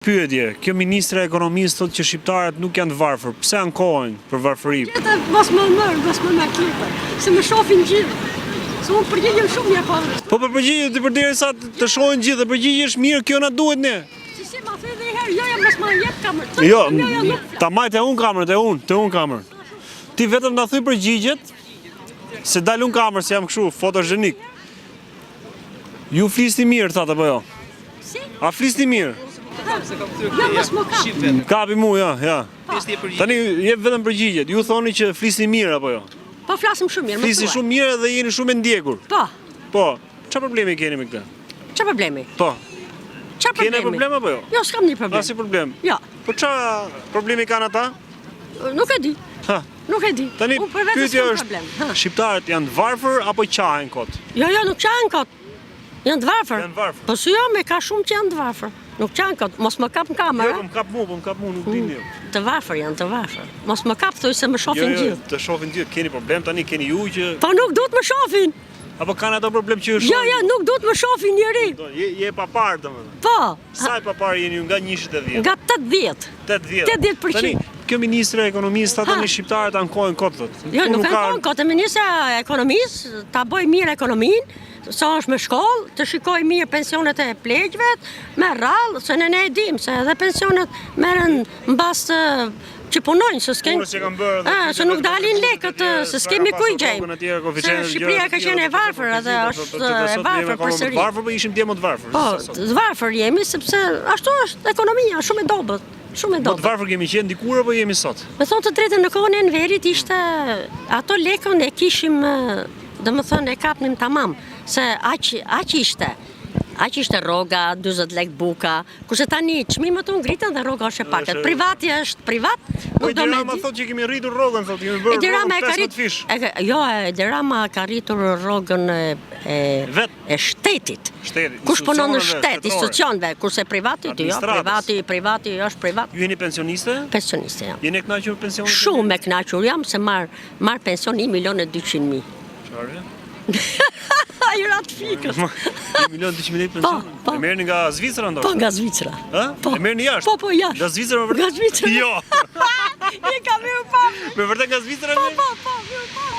Pyetje, kjo ministra e ekonomisë thotë që shqiptarët nuk janë të varfër. Pse ankohen për varfëri? Qëtë mos më tjetër, se më shofin gjithë. Se unë përgjigjem shumë mirë pa. Po për përgjigje përderisa të shohin gjithë dhe përgjigjesh mirë, kjo na duhet ne. Si ma thëj dhe herë, joja mos ma jep kamerë. Jo, ta majt e unë kamerën, te unë kamerën. Ti vetëm na thuj përgjigjet, se dal unë kamerë, se jam kështu, fotogjenik. Ju flisni mirë, thatë apo jo? Si? A flisni mirë? Jo, mos më kap. Kapi mu, ja. Tani jep vetëm përgjigjet. Ju thoni që flisni mirë apo jo? Po flasim shumë mirë, më Flisni shumë mirë dhe jeni shumë e ndjekur. Po, ç'a problemi keni me këtë? Ç'a problemi? Po. Ç'a problemi? Keni problem apo jo? Jo, s'kam një problem. Asi problem. Jo, Po ç'a problemi kanë ata? nuk e di. Ha. Nuk e di. Tani Unë për vetes pyetja s'kam është, problem. Ha. shqiptarët janë të varfër apo qahen kot? Jo, nuk qahen kot. Janë të varfër. Janë varfër. Po si jo, me ka shumë që janë të varfër. Nuk qahen kot. Mos më kap në kamerë. Jo, më kap mu, nuk dini. Të varfër janë, të varfër. Mos më kap thuj se më shofin Jo, gjithë. të shohin gjithë. Keni problem tani, keni ju që Po nuk duhet më shofin. apo kanë ato problem që ju shohin? Jo, nuk duhet më shofin njëri. Je papar domethënë. Po, Sa papar jeni ju nga 1-10? nga 80. 80. 80%. Tani, kjo ministra e ekonomisë tha tani shqiptarët ankohen kot thotë. Jo, nuk ankohen kot. E ministra e ekonomisë ta bëj mirë ekonominë, sa është me shkollë, të shikoj mirë pensionet e pleqëve, me rrallë, se ne e dim, se edhe pensionet merren mbas që punojnë, se s'ken... Se nuk dalin lekët, se s'kemi ku i gjejmë. Se Shqipëria ka qenë e varfër, edhe është e varfër përsëri. Varfër, po ishim dje më të varfër. Po, të varfër jemi, sepse ashtu është ekonomia, shumë e dobët. Shumë e Më të dobët. varfër kemi qenë dikur apo jemi sot? Me thonë të drejtën, në kohën e Enverit ishte, ato lekën e kishim, dhe më thënë, e kapnim tamam, se aq ishte rroga, 40 lek buka, kurse tani çmimet u ngritën dhe rroga është e pakët. Privati është privat, Po nuk do me Dirama thotë që kemi rritur rrogën, thotë kemi bërë Dirama rrogën ka 15 fish. Jo, Dirama ka rritur rrogën e shtetit. Kush punon në shtet, institucionëve, kurse privati, jo, privati është privat. Ju jeni pensioniste? Pensioniste jam. Jeni e kënaqur pensionin? Shumë e kënaqur jam se marr pension 1.200.000. Çfarë? Ai rat fikës. 1.200.000 pension? Po. E merrni nga Zvicra ndoshta? Po nga Zvicra. Ë? Po. E merrni jashtë? Po jashtë. Nga Zvicra më vërtet? Nga Zvicra. Jo. I kam mirë pa. Me vërtet nga Zvicra? Po, mirë pa.